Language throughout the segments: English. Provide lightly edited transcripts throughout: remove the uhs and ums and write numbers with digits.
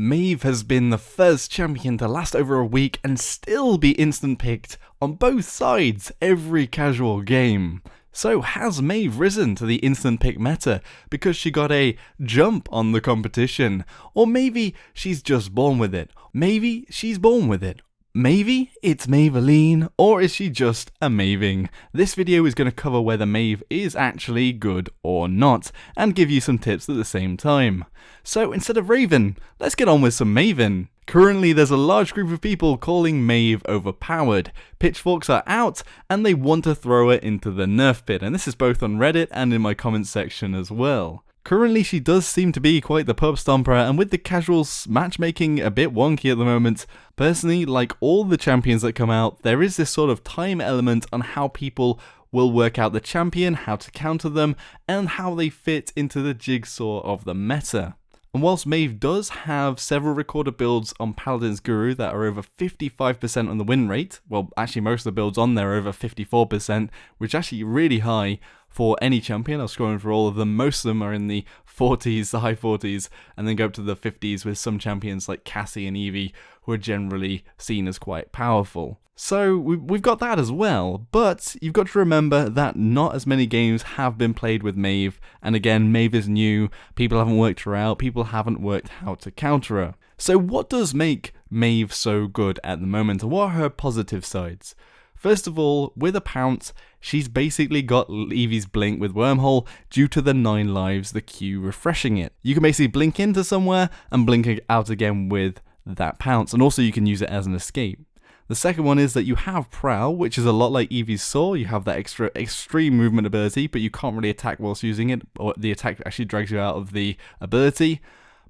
Maeve has been the first champion to last over a week and still be instant picked on both sides every casual game. So has Maeve risen to the instant pick meta because she got a jump on the competition? Or maybe she's just born with it? Maybe she's born with it? Maybe it's Maveline, or is she just a Maving? This video is going to cover whether Maeve is actually good or not, and give you some tips at the same time. So instead of Raven, let's get on with some Maven. Currently there's a large group of people calling Maeve overpowered. Pitchforks are out, and they want to throw her into the nerf pit, and this is both on Reddit and in my comments section as well. Currently she does seem to be quite the pub stomper, and with the casuals matchmaking a bit wonky at the moment, personally, like all the champions that come out, there is this sort of time element on how people will work out the champion, how to counter them, and how they fit into the jigsaw of the meta. And whilst Maeve does have several recorded builds on Paladins Guru that are over 55% on the win rate, well actually most of the builds on there are over 54%, which is actually really high for any champion. I was scrolling through all of them, most of them are in the 40s, the high 40s, and then go up to the 50s with some champions like Cassie and Evie, who are generally seen as quite powerful. So we've got that as well, but you've got to remember that not as many games have been played with Maeve, and again, Maeve is new, people haven't worked her out, people haven't worked how to counter her. So what does make Maeve so good at the moment, and what are her positive sides? First of all, with a pounce, she's basically got Evie's blink with Wormhole due to the 9 lives, the Q refreshing it. You can basically blink into somewhere and blink out again with that pounce, and also you can use it as an escape. The second one is that you have Prowl, which is a lot like Evie's Saw. You have that extra extreme movement ability, but you can't really attack whilst using it, or the attack actually drags you out of the ability.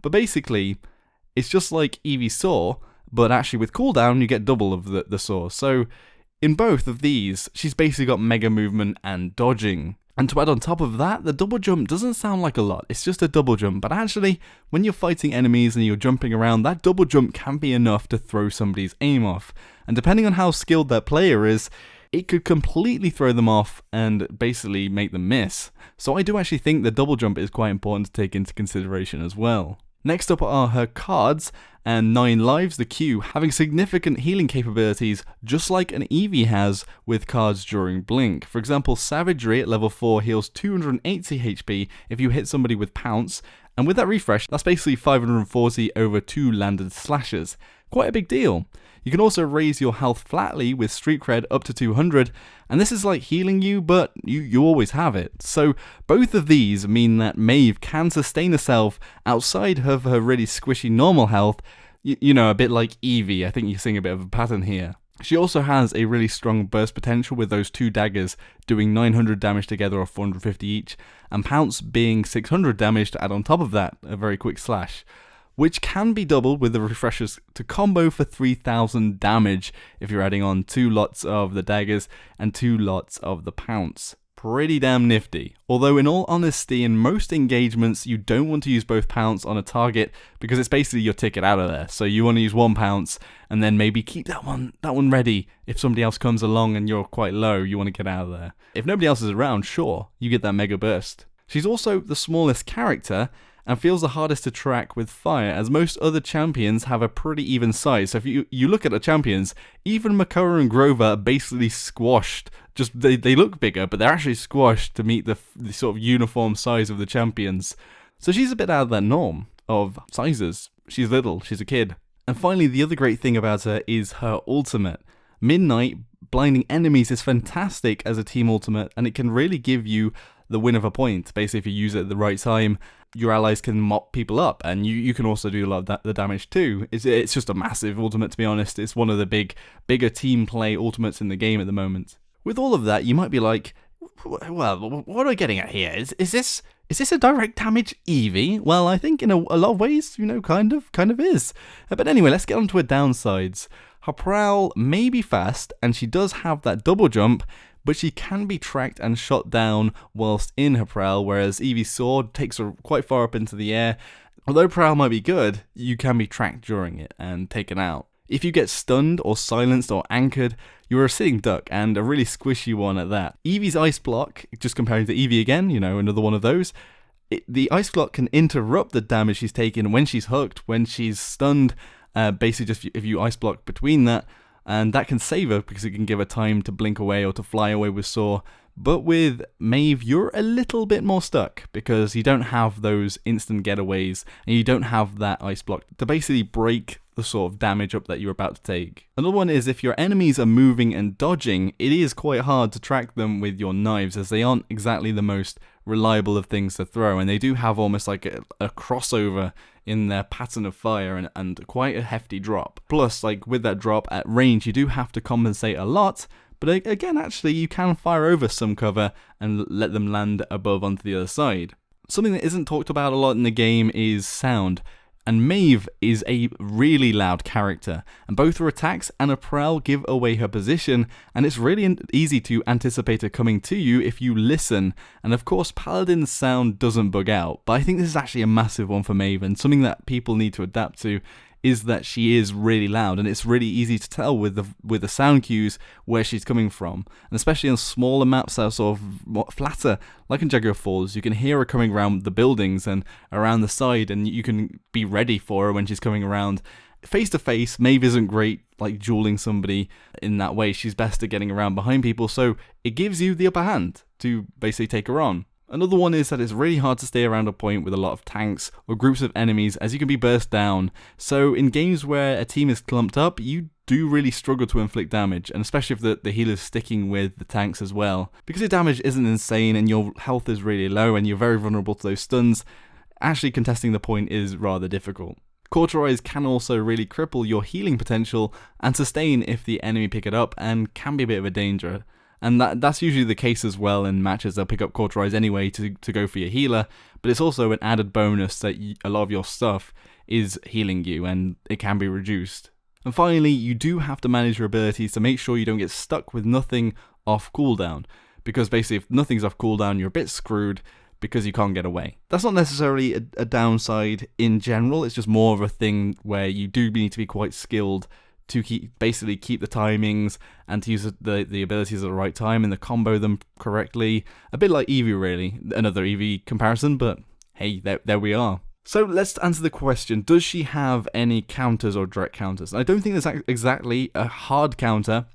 But basically, it's just like Evie's Saw, but actually with cooldown, you get double of the Saw. So in both of these, she's basically got mega movement and dodging. And to add on top of that, the double jump doesn't sound like a lot, it's just a double jump, but actually, when you're fighting enemies and you're jumping around, that double jump can be enough to throw somebody's aim off. And depending on how skilled that player is, it could completely throw them off and basically make them miss. So I do actually think the double jump is quite important to take into consideration as well. Next up are her cards, and 9 lives, the Q, having significant healing capabilities just like an Evie has with cards during Blink. For example, Savagery at level 4 heals 280 HP if you hit somebody with Pounce, and with that refresh, that's basically 540 over 2 landed slashes. Quite a big deal. You can also raise your health flatly with Street Cred up to 200, and this is like healing you, but you always have it. So both of these mean that Maeve can sustain herself outside of her really squishy normal health, you know, a bit like Evie. I think you're seeing a bit of a pattern here. She also has a really strong burst potential with those 2 daggers doing 900 damage together or 450 each, and Pounce being 600 damage to add on top of that, a very quick slash, which can be doubled with the refreshers to combo for 3000 damage if you're adding on 2 lots of the daggers and 2 lots of the Pounce. Pretty damn nifty. Although in all honesty, in most engagements you don't want to use both Pounce on a target because it's basically your ticket out of there. So you want to use 1 Pounce and then maybe keep that one ready. If somebody else comes along and you're quite low, you want to get out of there. If nobody else is around, sure, you get that mega burst. She's also the smallest character and feels the hardest to track with fire, as most other champions have a pretty even size. So if you look at the champions, even Makara and Grover are basically squashed. Just they look bigger, but they're actually squashed to meet the sort of uniform size of the champions. So she's a bit out of that norm of sizes. She's little, she's a kid. And finally, the other great thing about her is her ultimate. Midnight blinding enemies is fantastic as a team ultimate, and it can really give you the win of a point. Basically, if you use it at the right time, your allies can mop people up, and you can also do a lot of the damage too. It's just a massive ultimate, to be honest. It's one of the bigger team play ultimates in the game at the moment. With all of that, you might be like, well, what are I getting at here? Is this a direct damage Evie? Well, I think in a lot of ways, you know, kind of is. But anyway, let's get on to her downsides. Her Prowl may be fast, and she does have that double jump, but she can be tracked and shot down whilst in her Prowl, whereas Evie's Sword takes her quite far up into the air. Although Prowl might be good, you can be tracked during it and taken out. If you get stunned or silenced or anchored, you're a sitting duck, and a really squishy one at that. Evie's Ice Block, just comparing to Evie again, you know, another one of those, the ice block can interrupt the damage she's taking when she's hooked, when she's stunned, basically just if you ice block between that, and that can save her because it can give her time to blink away or to fly away with Saw. But with Maeve, you're a little bit more stuck because you don't have those instant getaways and you don't have that ice block to basically break the sort of damage up that you're about to take. Another one is if your enemies are moving and dodging, it is quite hard to track them with your knives as they aren't exactly the most reliable of things to throw, and they do have almost like a crossover in their pattern of fire and quite a hefty drop. Plus, like with that drop at range, you do have to compensate a lot. But again, actually, you can fire over some cover and let them land above onto the other side. Something that isn't talked about a lot in the game is sound. And Maeve is a really loud character, and both her attacks and her prowl give away her position, and it's really easy to anticipate her coming to you if you listen. And of course, Paladin's sound doesn't bug out, but I think this is actually a massive one for Maeve, and something that people need to adapt to is that she is really loud, and it's really easy to tell with the sound cues where she's coming from. And especially on smaller maps that are sort of flatter, like in Jaguar Falls, you can hear her coming around the buildings and around the side, and you can be ready for her when she's coming around. Face to face, Maeve isn't great like dueling somebody in that way. She's best at getting around behind people, so it gives you the upper hand to basically take her on. Another one is that it's really hard to stay around a point with a lot of tanks or groups of enemies as you can be burst down. So in games where a team is clumped up, you do really struggle to inflict damage, and especially if the healer's sticking with the tanks as well. Because your damage isn't insane and your health is really low and you're very vulnerable to those stuns, actually contesting the point is rather difficult. Cauterize can also really cripple your healing potential and sustain if the enemy pick it up, and can be a bit of a danger. And that's usually the case as well in matches. They'll pick up Cauterize anyway to go for your healer, but it's also an added bonus that a lot of your stuff is healing you, and it can be reduced. And finally, you do have to manage your abilities to make sure you don't get stuck with nothing off cooldown, because basically if nothing's off cooldown, you're a bit screwed because you can't get away. That's not necessarily a downside in general, it's just more of a thing where you do need to be quite skilled to keep the timings and to use the abilities at the right time and to combo them correctly. A bit like Eevee, really. Another Eevee comparison, but hey, there we are. So let's answer the question, does she have any counters or direct counters? I don't think there's exactly a hard counter,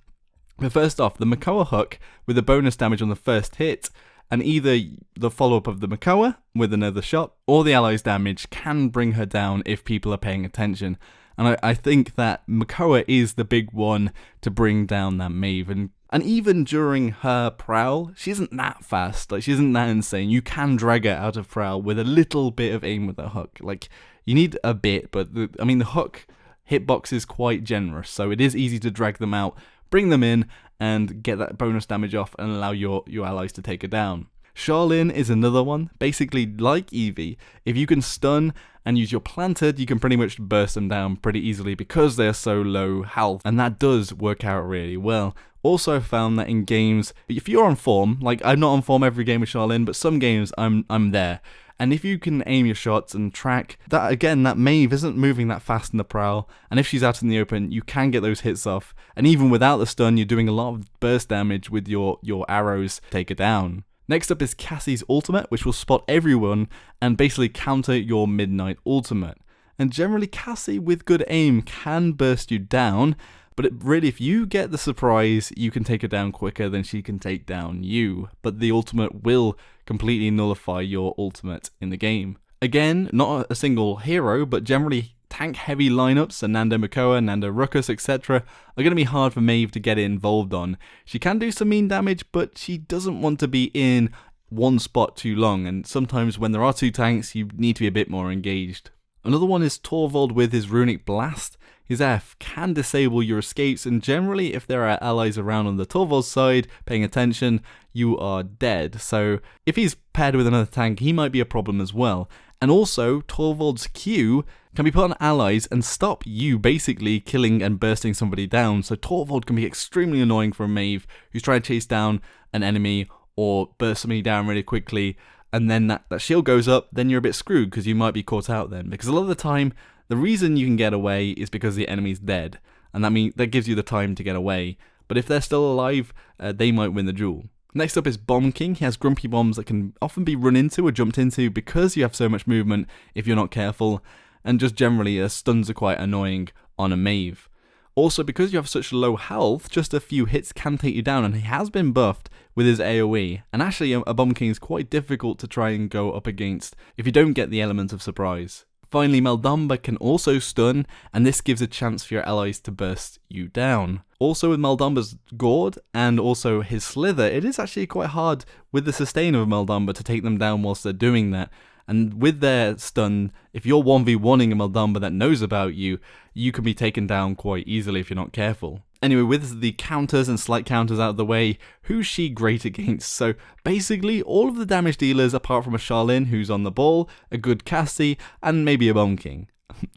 but first off, the Makoa hook with the bonus damage on the first hit, and either the follow-up of the Makoa with another shot, or the allies' damage can bring her down if people are paying attention. And I think that Makoa is the big one to bring down that Maeve. And even during her prowl, she isn't that fast. Like, she isn't that insane. You can drag her out of prowl with a little bit of aim with the hook. Like, you need a bit, but the hook hitbox is quite generous. So it is easy to drag them out, bring them in, and get that bonus damage off and allow your allies to take her down. Charlene is another one. Basically, like Eevee, if you can stun and use your planted, you can pretty much burst them down pretty easily because they're so low health, and that does work out really well. Also found that in games, if you're on form, like I'm not on form every game with Charlene, but some games I'm there. And if you can aim your shots and track, that again, that Maeve isn't moving that fast in the prowl, and if she's out in the open, you can get those hits off. And even without the stun, you're doing a lot of burst damage with your arrows to take her down. Next up is Cassie's ultimate, which will spot everyone and basically counter your midnight ultimate. And generally, Cassie with good aim can burst you down, but really, if you get the surprise, you can take her down quicker than she can take down you. But the ultimate will completely nullify your ultimate in the game. Again, not a single hero, but generally tank-heavy lineups, so Nando Makoa, Nando Ruckus, etc. are going to be hard for Maeve to get involved on. She can do some mean damage, but she doesn't want to be in one spot too long, and sometimes when there are two tanks, you need to be a bit more engaged. Another one is Torvald with his Runic Blast. His F can disable your escapes, and generally if there are allies around on the Torvald side paying attention, you are dead. So if he's paired with another tank, he might be a problem as well. And also, Torvald's Q can be put on allies and stop you basically killing and bursting somebody down. So Torvald can be extremely annoying for a Maeve who's trying to chase down an enemy or burst somebody down really quickly, and then that shield goes up, then you're a bit screwed because you might be caught out then. Because a lot of the time, the reason you can get away is because the enemy's dead, and that gives you the time to get away. But if they're still alive, they might win the duel. Next up is Bomb King. He has grumpy bombs that can often be run into or jumped into because you have so much movement if you're not careful, and just generally stuns are quite annoying on a Maeve. Also, because you have such low health, just a few hits can take you down, and he has been buffed with his AoE, and actually a Bomb King is quite difficult to try and go up against if you don't get the element of surprise. Finally, Maldamba can also stun, and this gives a chance for your allies to burst you down. Also, with Maldamba's Gourd and also his Slither, it is actually quite hard with the sustain of Maldamba to take them down whilst they're doing that. And with their stun, if you're 1v1ing a Maldamba that knows about you, you can be taken down quite easily if you're not careful. Anyway, with the counters and slight counters out of the way, who's she great against? So basically, all of the damage dealers apart from a Charlene who's on the ball, a good Cassie, and maybe a Bomb King.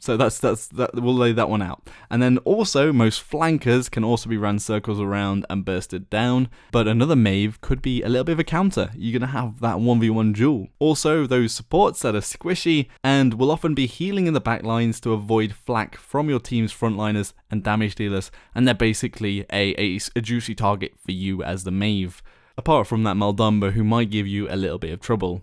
So that's we'll lay that one out. And then also, most flankers can also be ran circles around and bursted down, but another Maeve could be a little bit of a counter. You're going to have that 1v1 duel. Also, those supports that are squishy and will often be healing in the backlines to avoid flak from your team's frontliners and damage dealers, and they're basically a juicy target for you as the Maeve, apart from that Maldamba who might give you a little bit of trouble.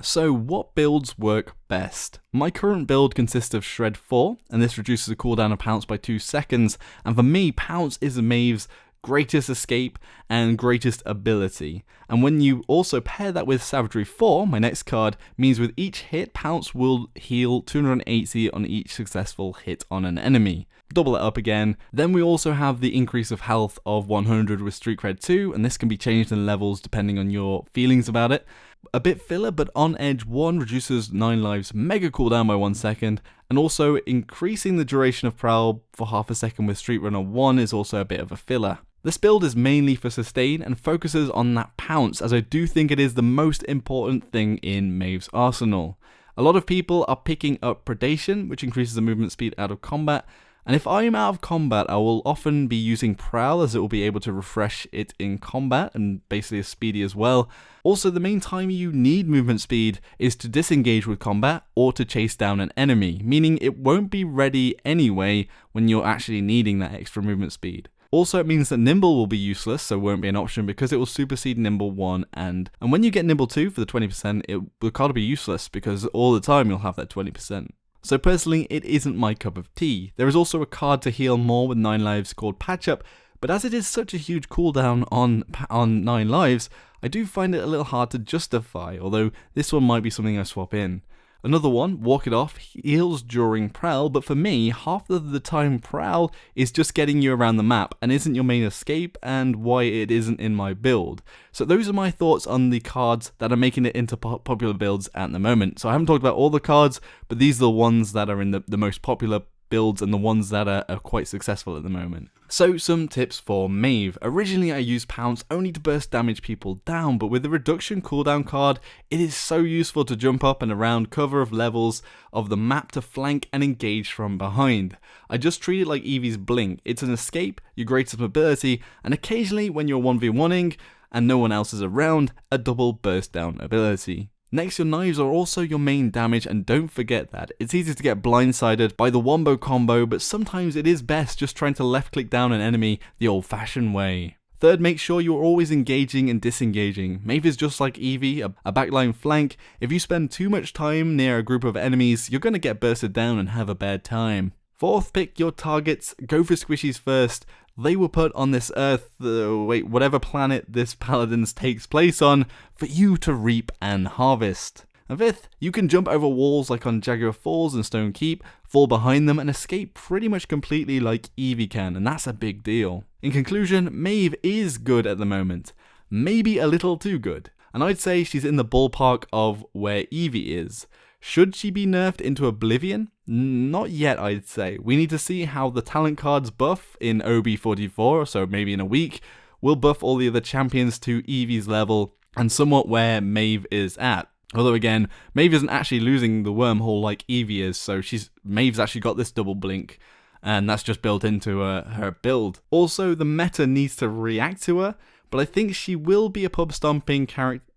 So what builds work best? My current build consists of Shred 4, and this reduces the cooldown of Pounce by 2 seconds, and for me, Pounce is Maeve's greatest escape and greatest ability. And when you also pair that with Savagery 4, my next card, means with each hit, Pounce will heal 280 on each successful hit on an enemy. Double it up again. Then we also have the increase of health of 100 with Street Cred 2, and this can be changed in levels depending on your feelings about it. A bit filler, but On Edge 1 reduces 9 lives mega cooldown by 1 second, and also increasing the duration of Prowl for half a second with Street Runner 1 is also a bit of a filler. This build is mainly for sustain and focuses on that Pounce, as I do think it is the most important thing in Maeve's arsenal. A lot of people are picking up Predation, which increases the movement speed out of combat, and if I am out of combat, I will often be using Prowl, as it will be able to refresh it in combat, and basically is speedy as well. Also, the main time you need movement speed is to disengage with combat or to chase down an enemy, meaning it won't be ready anyway when you're actually needing that extra movement speed. Also, it means that Nimble will be useless, so won't be an option because it will supersede Nimble 1, and when you get Nimble 2 for the 20%, the card will be useless because all the time you'll have that 20%. So personally, it isn't my cup of tea. There is also a card to heal more with 9 lives called Patch Up, but as it is such a huge cooldown on 9 lives, I do find it a little hard to justify, although this one might be something I swap in. Another one, Walk It Off, heals during Prowl, but for me, half of the time Prowl is just getting you around the map and isn't your main escape, and why it isn't in my build. So those are my thoughts on the cards that are making it into popular builds at the moment. So I haven't talked about all the cards, but these are the ones that are in the most popular builds and the ones that are quite successful at the moment. So some tips for Maeve. Originally I used Pounce only to burst damage people down, but with the reduction cooldown card, it is so useful to jump up and around cover of levels of the map to flank and engage from behind. I just treat it like Eevee's Blink. It's an escape, your greatest ability, and occasionally when you're 1v1ing and no one else is around, a double burst down ability. Next, your knives are also your main damage, and don't forget that. It's easy to get blindsided by the wombo combo, but sometimes it is best just trying to left click down an enemy the old fashioned way. Third, make sure you're always engaging and disengaging. Maeve is just like Eevee, a backline flank. If you spend too much time near a group of enemies, you're going to get bursted down and have a bad time. Fourth, pick your targets, go for squishies first. They were put on this earth, whatever planet this Paladins takes place on, for you to reap and harvest. And fifth, you can jump over walls like on Jaguar Falls and Stone Keep, fall behind them and escape pretty much completely like Eevee can, and that's a big deal. In conclusion, Maeve is good at the moment, maybe a little too good, and I'd say she's in the ballpark of where Eevee is. Should she be nerfed into oblivion? Not yet, I'd say. We need to see how the talent cards buff in OB44, so maybe in a week, will buff all the other champions to Eevee's level and somewhat where Maeve is at. Although again, Maeve isn't actually losing the wormhole like Eevee is, so Maeve's actually got this double blink, and that's just built into her build. Also, the meta needs to react to her, but I think she will be a pub stomping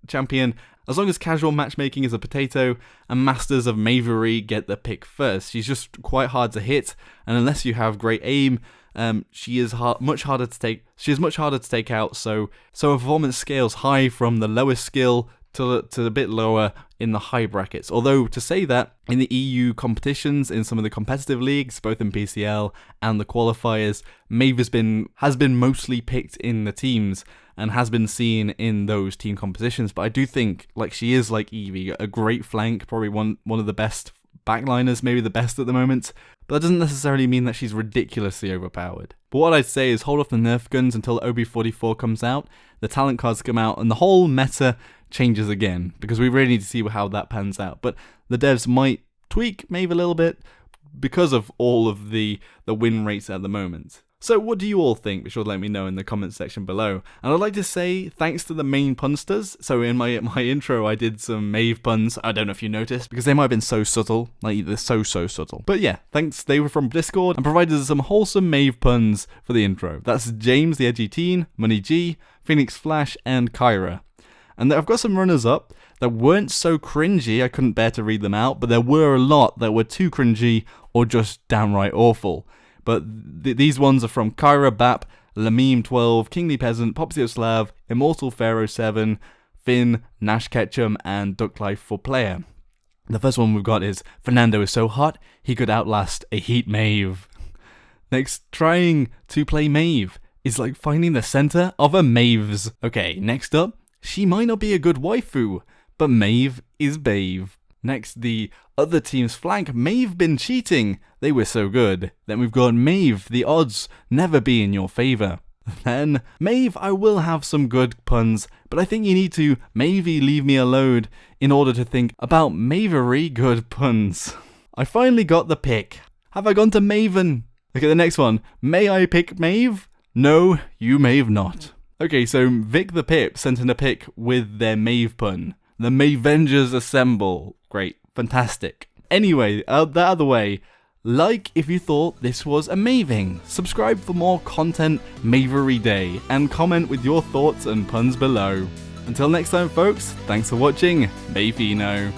champion as long as casual matchmaking is a potato and Masters of Maevery get the pick first. She's just quite hard to hit, and unless you have great aim she is much harder to take. She is much harder to take out. So her performance scales high from the lowest skill to a bit lower in the high brackets. Although to say that in the EU competitions, in some of the competitive leagues, both in PCL and the qualifiers, Maeve has been mostly picked in the teams and has been seen in those team compositions. But I do think, like, she is, like Evie, a great flank, probably one of the best backliners, maybe the best at the moment. But that doesn't necessarily mean that she's ridiculously overpowered. But what I'd say is hold off the nerf guns until OB44 comes out, the talent cards come out, and the whole meta changes again, because we really need to see how that pans out. But the devs might tweak Maeve a little bit because of all of the win rates at the moment. So what do you all think? Be sure to let me know in the comments section below. And I'd like to say thanks to the main punsters. So in my intro, I did some Maeve puns. I don't know if you noticed, because they might have been so subtle. Like, they're so subtle. But yeah, thanks. They were from Discord and provided some wholesome Maeve puns for the intro. That's James the Edgy Teen, Money G, Phoenix Flash, and Kyra. And I've got some runners-up that weren't so cringy, I couldn't bear to read them out, but there were a lot that were too cringy or just downright awful. But these ones are from Kyra Bap, Lameme 12, Kingly Peasant, Popsio Slav, Immortal Pharaoh 7, Finn, Nash Ketchum, and Duck Life for Player. The first one we've got is, Fernando is so hot, he could outlast a Heat Maeve. Next, trying to play Maeve is like finding the center of a Maeve's. Okay, next up, she might not be a good waifu, but Maeve is Baeve. Next, the other team's flank, Maeve been cheating, they were so good. Then we've got Maeve, the odds never be in your favour. Then, Maeve, I will have some good puns, but I think you need to maybe leave me alone in order to think about Maevery good puns. I finally got the pick. Have I gone to Maven? Look at the next one. May I pick Maeve? No, you may have not. Okay, so Vic the Pip sent in a pic with their Maeve pun. The Mavengers assemble. Great. Fantastic. Anyway, out the other way, like if you thought this was amazing. Subscribe for more content Maevery Day, and comment with your thoughts and puns below. Until next time, folks, thanks for watching. Mayfino.